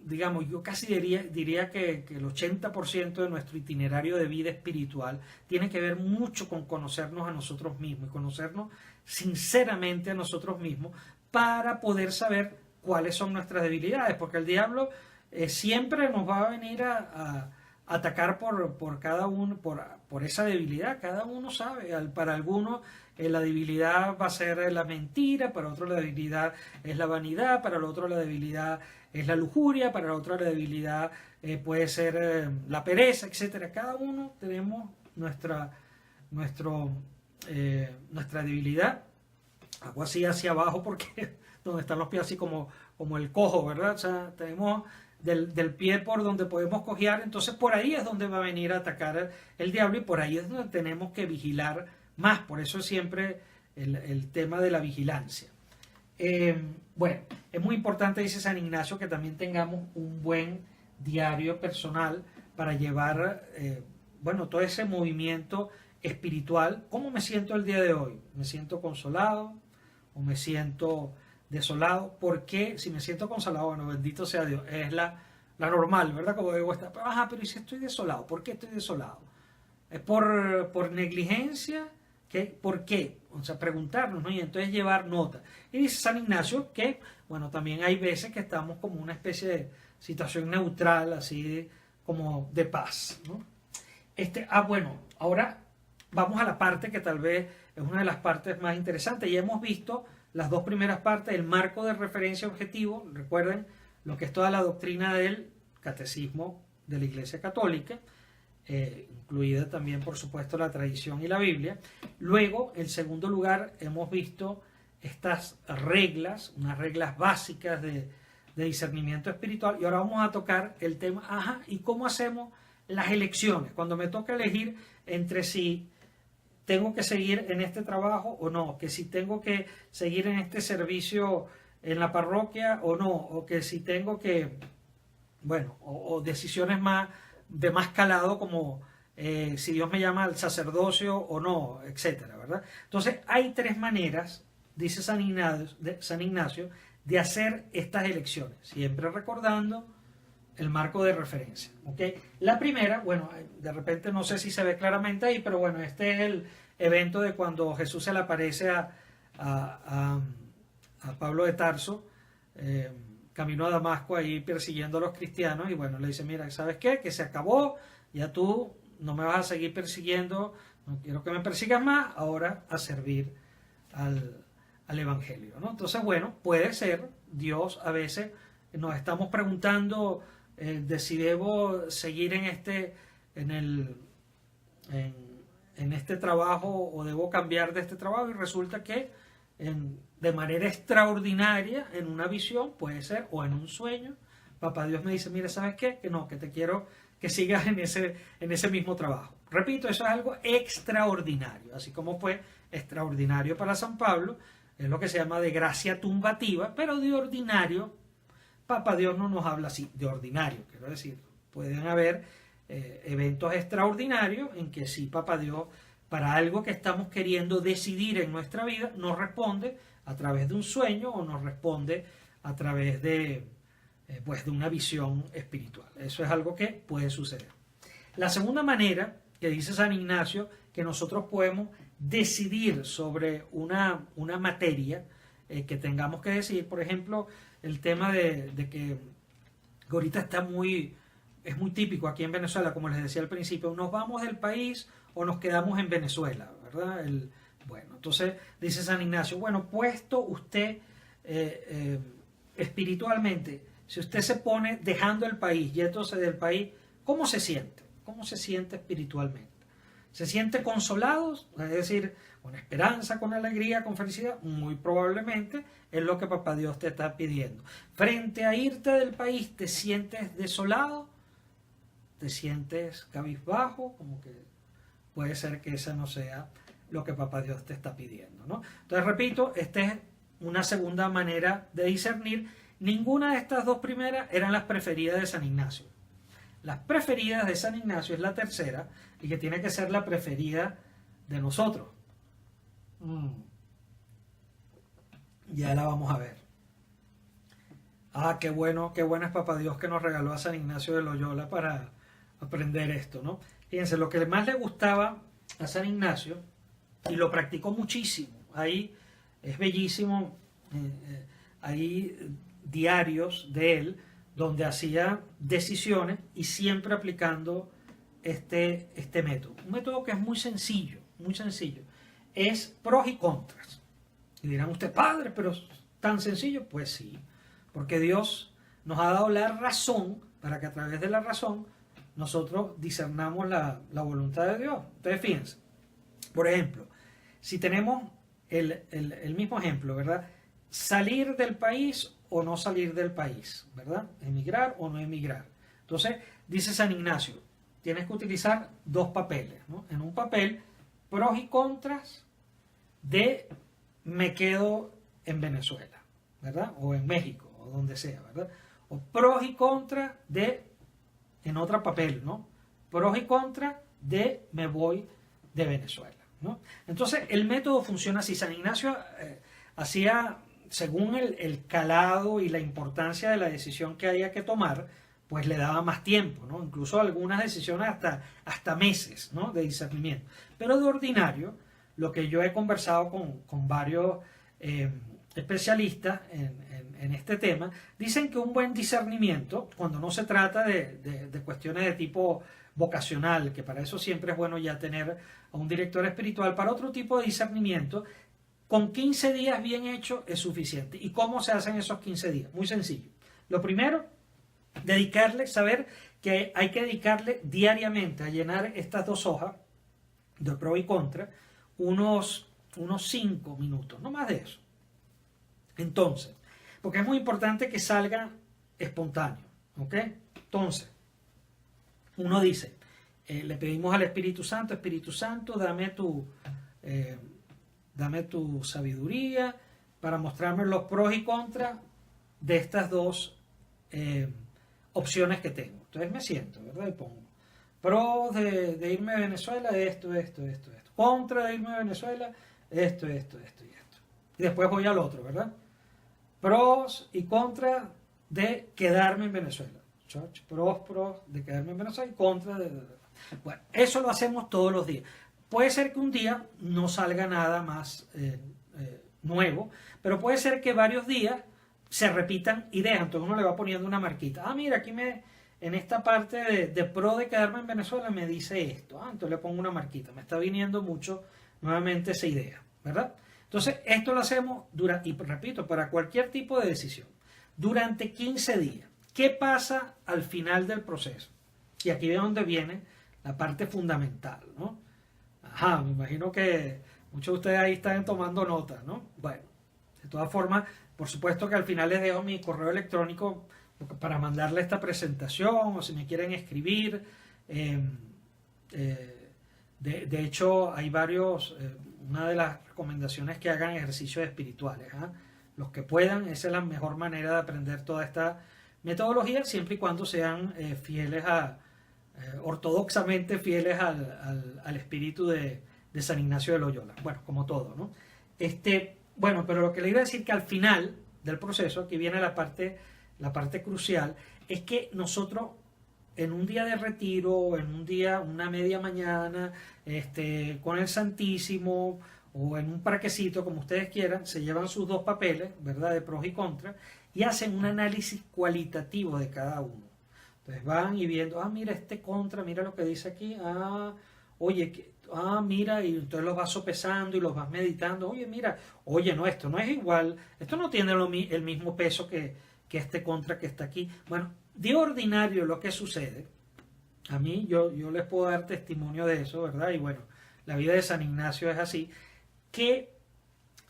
digamos, yo casi diría que el 80% de nuestro itinerario de vida espiritual tiene que ver mucho con conocernos a nosotros mismos y conocernos sinceramente a nosotros mismos para poder saber cuáles son nuestras debilidades, porque el diablo siempre nos va a venir a atacar por cada uno, por esa debilidad. Cada uno sabe, para algunos la debilidad va a ser la mentira, para otro la debilidad es la vanidad, para el otro la debilidad es la lujuria, para el otro la debilidad puede ser la pereza, etcétera. Cada uno tenemos nuestra debilidad. Hago así hacia abajo porque donde están los pies así como el cojo, ¿verdad? O sea, tenemos del pie por donde podemos cojear, entonces por ahí es donde va a venir a atacar el diablo y por ahí es donde tenemos que vigilar más. Por eso es siempre el tema de la vigilancia. Bueno, es muy importante, dice San Ignacio, que también tengamos un buen diario personal para llevar, bueno, todo ese movimiento espiritual. ¿Cómo me siento el día de hoy? ¿Me siento consolado o me siento desolado? ¿Por qué? Si me siento consolado, bueno, bendito sea Dios, es la normal, ¿verdad? Como debo estar. Ajá, pero ¿y si estoy desolado? ¿Por qué estoy desolado? ¿Es por negligencia? ¿Por qué? O sea, preguntarnos, ¿no? Y entonces llevar nota. Y dice San Ignacio que, bueno, también hay veces que estamos como una especie de situación neutral, así como de paz, ¿no? Bueno, ahora vamos a la parte que tal vez es una de las partes más interesantes. Ya hemos visto las dos primeras partes, el marco de referencia objetivo, recuerden lo que es toda la doctrina del catecismo de la Iglesia Católica, incluida también por supuesto la tradición y la Biblia. Luego, en segundo lugar, hemos visto estas reglas, unas reglas básicas de discernimiento espiritual, y ahora vamos a tocar el tema, ¿y cómo hacemos las elecciones? Cuando me toca elegir entre si tengo que seguir en este trabajo o no, que si tengo que seguir en este servicio en la parroquia o no, o que si tengo que, bueno, o decisiones de más calado como si Dios me llama al sacerdocio o no, etcétera, ¿verdad? Entonces hay tres maneras, dice San Ignacio, de hacer estas elecciones, siempre recordando el marco de referencia, ¿ok? La primera, bueno, de repente no sé si se ve claramente ahí, pero bueno, este es el evento de cuando Jesús se le aparece a Pablo de Tarso, camino a Damasco ahí persiguiendo a los cristianos y bueno, le dice, mira, ¿sabes qué? Que se acabó, ya tú no me vas a seguir persiguiendo, no quiero que me persigas más, ahora a servir al Evangelio, ¿no? Entonces, bueno, puede ser, Dios a veces nos estamos preguntando de si debo seguir en este trabajo o debo cambiar de este trabajo y resulta que de manera extraordinaria en una visión, puede ser, o en un sueño, Papá Dios me dice, mira, ¿sabes qué? Que no, que te quiero que sigas en ese mismo trabajo. Repito, eso es algo extraordinario, así como fue extraordinario para San Pablo, es lo que se llama de gracia tumbativa, pero de ordinario, Papá Dios no nos habla así, de ordinario, quiero decir, pueden haber eventos extraordinarios en que sí, Papá Dios, para algo que estamos queriendo decidir en nuestra vida, nos responde a través de un sueño o nos responde a través de una visión espiritual. Eso es algo que puede suceder. La segunda manera que dice San Ignacio que nosotros podemos decidir sobre una materia que tengamos que decidir, por ejemplo, el tema de que ahorita es muy típico aquí en Venezuela, como les decía al principio, nos vamos del país o nos quedamos en Venezuela, ¿verdad? Bueno, entonces dice San Ignacio, bueno, puesto usted espiritualmente, si usted se pone dejando el país, yéndose del país, ¿cómo se siente? ¿Cómo se siente espiritualmente? ¿Se siente consolado? Es decir, con esperanza, con alegría, con felicidad. Muy probablemente es lo que Papá Dios te está pidiendo. Frente a irte del país, ¿te sientes desolado? ¿Te sientes cabizbajo? Como que puede ser que esa no sea lo que Papá Dios te está pidiendo, ¿no? Entonces, repito, esta es una segunda manera de discernir. Ninguna de estas dos primeras eran las preferidas de San Ignacio. Las preferidas de San Ignacio es la tercera y que tiene que ser la preferida de nosotros. Ya la vamos a ver. Qué bueno es Papá Dios que nos regaló a San Ignacio de Loyola para aprender esto, ¿no? Fíjense, lo que más le gustaba a San Ignacio, y lo practicó muchísimo, ahí es bellísimo, hay diarios de él, donde hacía decisiones y siempre aplicando este método. Un método que es muy sencillo, muy sencillo. Es pros y contras. Y dirán usted, padre, pero tan sencillo. Pues sí, porque Dios nos ha dado la razón para que a través de la razón nosotros discernamos la voluntad de Dios. Entonces, fíjense, por ejemplo, si tenemos el mismo ejemplo, ¿verdad? Salir del país o no salir del país, ¿verdad? Emigrar o no emigrar. Entonces, dice San Ignacio, tienes que utilizar dos papeles, ¿no? En un papel, pros y contras de me quedo en Venezuela, ¿verdad? O en México, o donde sea, ¿verdad? O pros y contras de, en otro papel, ¿no? Pros y contras de me voy de Venezuela, ¿no? Entonces, el método funciona así. San Ignacio hacía, según el calado y la importancia de la decisión que haya que tomar, pues le daba más tiempo, ¿no? Incluso algunas decisiones hasta meses, ¿no? De discernimiento. Pero de ordinario, lo que yo he conversado con varios especialistas en este tema, dicen que un buen discernimiento, cuando no se trata de cuestiones de tipo vocacional, que para eso siempre es bueno ya tener a un director espiritual, para otro tipo de discernimiento, con 15 días bien hecho es suficiente. ¿Y cómo se hacen esos 15 días? Muy sencillo. Lo primero, saber que hay que dedicarle diariamente a llenar estas dos hojas de pro y contra unos 5 minutos, no más de eso. Entonces, porque es muy importante que salga espontáneo, ¿ok? Entonces, uno dice, le pedimos al Espíritu Santo, dame tu sabiduría para mostrarme los pros y contras de estas dos opciones que tengo. Entonces me siento, ¿verdad? Y pongo pros de irme a Venezuela, esto. Contra de irme a Venezuela, esto y esto. Y después voy al otro, ¿verdad? Pros y contras de quedarme en Venezuela. Pros de quedarme en Venezuela y contra de... Bueno, eso lo hacemos todos los días. Puede ser que un día no salga nada más nuevo, pero puede ser que varios días se repitan ideas. Entonces uno le va poniendo una marquita. Ah, mira, aquí en esta parte de pro de quedarme en Venezuela me dice esto. Ah, entonces le pongo una marquita. Me está viniendo mucho nuevamente esa idea, ¿verdad? Entonces esto lo hacemos, y repito, para cualquier tipo de decisión, durante 15 días. ¿Qué pasa al final del proceso? Y aquí es donde viene la parte fundamental, ¿no? Ajá, me imagino que muchos de ustedes ahí están tomando notas, ¿no? Bueno, de todas formas, por supuesto que al final les dejo mi correo electrónico para mandarle esta presentación o si me quieren escribir. De hecho, hay varios, una de las recomendaciones que hagan ejercicios espirituales. ¿Eh? Los que puedan, esa es la mejor manera de aprender toda esta metodología, siempre y cuando sean fieles ortodoxamente fieles al espíritu de San Ignacio de Loyola. Bueno, como todo, ¿no? Bueno, pero lo que le iba a decir que al final del proceso, aquí viene la parte crucial, es que nosotros en un día de retiro, en un día, una media mañana, con el Santísimo o en un parquecito, como ustedes quieran, se llevan sus dos papeles, ¿verdad?, de pros y contras, y hacen un análisis cualitativo de cada uno. Entonces van y viendo, mira contra, mira lo que dice aquí, oye, mira, y entonces los vas sopesando y los vas meditando, oye, no, esto no es igual, esto no tiene el mismo peso que este contra que está aquí. Bueno, de ordinario lo que sucede, a mí yo les puedo dar testimonio de eso, ¿verdad? Y bueno, la vida de San Ignacio es así, que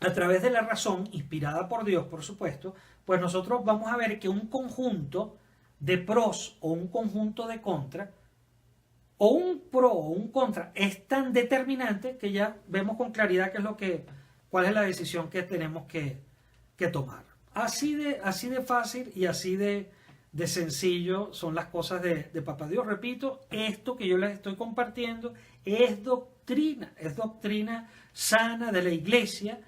a través de la razón, inspirada por Dios, por supuesto, pues nosotros vamos a ver que un conjunto de pros o un conjunto de contra, o un pro o un contra, es tan determinante que ya vemos con claridad cuál es la decisión que tenemos que tomar. Así de fácil y así de sencillo son las cosas de Papá Dios. Repito, esto que yo les estoy compartiendo es doctrina sana de la Iglesia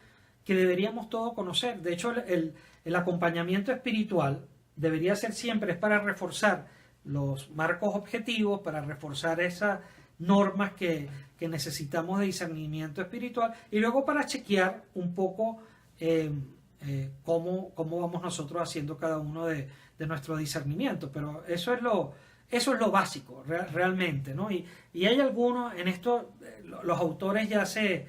que deberíamos todos conocer. De hecho, el acompañamiento espiritual debería ser siempre, es para reforzar los marcos objetivos, para reforzar esas normas que necesitamos de discernimiento espiritual y luego para chequear un poco cómo vamos nosotros haciendo cada uno de nuestro discernimiento. Pero eso es lo básico realmente, ¿no? Y hay algunos, en esto los autores ya se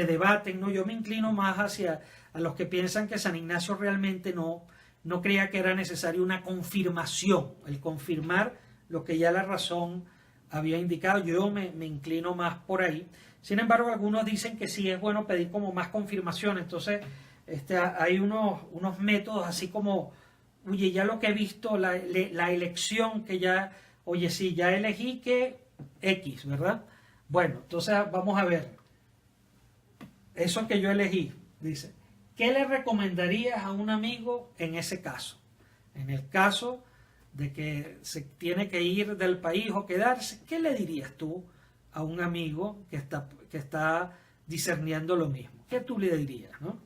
debaten, ¿no? Yo me inclino más hacia a los que piensan que San Ignacio realmente no creía que era necesario una confirmación, el confirmar lo que ya la razón había indicado. Yo me inclino más por ahí. Sin embargo, algunos dicen que sí es bueno pedir como más confirmación. Entonces, hay unos métodos así como, oye, ya lo que he visto, la elección que ya, oye, sí, ya elegí que X, ¿verdad? Bueno, entonces vamos a ver. Eso que yo elegí, dice, ¿qué le recomendarías a un amigo en ese caso? En el caso de que se tiene que ir del país o quedarse, ¿qué le dirías tú a un amigo que está discerniendo lo mismo? ¿Qué tú le dirías, no?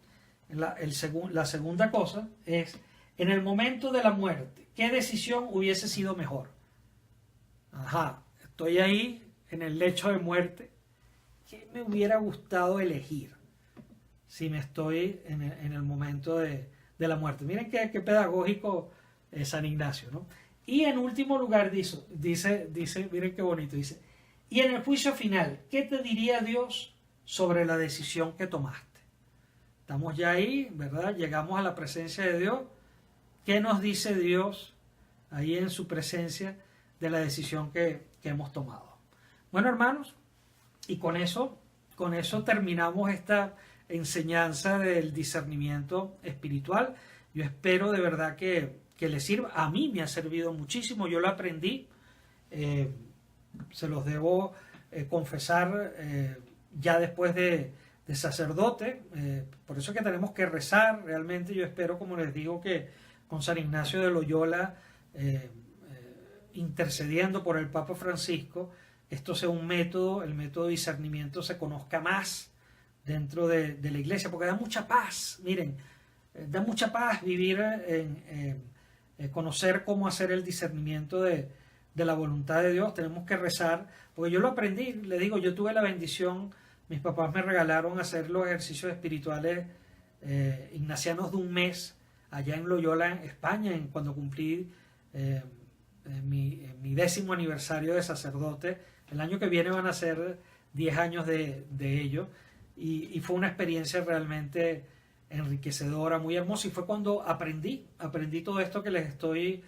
La segunda cosa es, en el momento de la muerte, ¿qué decisión hubiese sido mejor? Ajá, estoy ahí en el lecho de muerte, ¿qué me hubiera gustado elegir si me estoy en el momento de la muerte? Miren qué pedagógico San Ignacio, ¿no? Y en último lugar dice, miren qué bonito, dice, y en el juicio final, ¿qué te diría Dios sobre la decisión que tomaste? Estamos ya ahí, ¿verdad? Llegamos a la presencia de Dios. ¿Qué nos dice Dios ahí en su presencia de la decisión que hemos tomado? Bueno, hermanos, y con eso terminamos esta enseñanza del discernimiento espiritual. Yo espero de verdad que les sirva. A mí me ha servido muchísimo, yo lo aprendí, se los debo confesar ya después de sacerdote, por eso es que tenemos que rezar. Realmente yo espero, como les digo, que con San Ignacio de Loyola intercediendo por el Papa Francisco, esto sea un método, el método de discernimiento se conozca más dentro de la Iglesia, porque da mucha paz. Miren, da mucha paz vivir conocer cómo hacer el discernimiento de la voluntad de Dios. Tenemos que rezar, porque yo lo aprendí, le digo, yo tuve la bendición, mis papás me regalaron hacer los ejercicios espirituales ignacianos de un mes allá en Loyola, en España, cuando cumplí mi 10º aniversario de sacerdote. El año que viene van a ser 10 años de ello, y fue una experiencia realmente enriquecedora, muy hermosa, y fue cuando aprendí todo esto que les estoy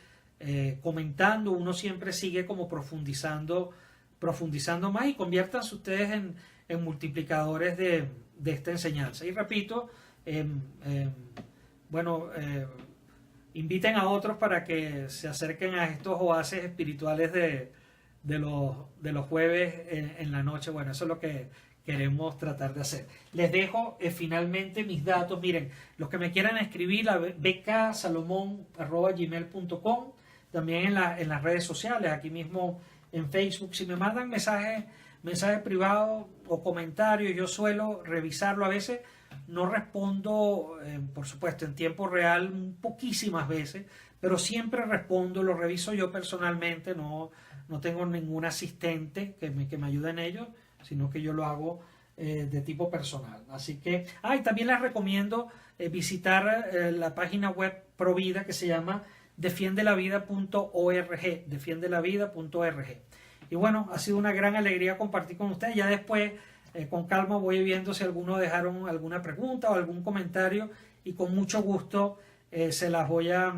comentando. Uno siempre sigue como profundizando más, y conviértanse ustedes en multiplicadores de esta enseñanza. Y repito, inviten a otros para que se acerquen a estos oasis espirituales de los jueves en la noche. Bueno, eso es lo que queremos tratar de hacer. Les dejo finalmente mis datos. Miren, los que me quieran escribir, a bksalomon@gmail.com, también en las redes sociales, aquí mismo en Facebook. Si me mandan mensajes privados o comentarios, yo suelo revisarlo. A veces no respondo, por supuesto, en tiempo real, poquísimas veces, pero siempre respondo, lo reviso yo personalmente. No tengo ningún asistente que me ayude en ello, sino que yo lo hago de tipo personal. Así que, y también les recomiendo visitar la página web Provida, que se llama defiendelavida.org, defiendelavida.org. Y bueno, ha sido una gran alegría compartir con ustedes. Ya después, con calma, voy viendo si alguno dejaron alguna pregunta o algún comentario, y con mucho gusto se las voy a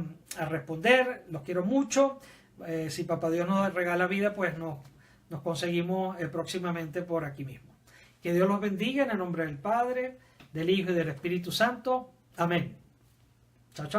responder. Los quiero mucho. Si Papá Dios nos regala vida, pues nos conseguimos próximamente por aquí mismo. Que Dios los bendiga en el nombre del Padre, del Hijo y del Espíritu Santo. Amén. Chao, chao.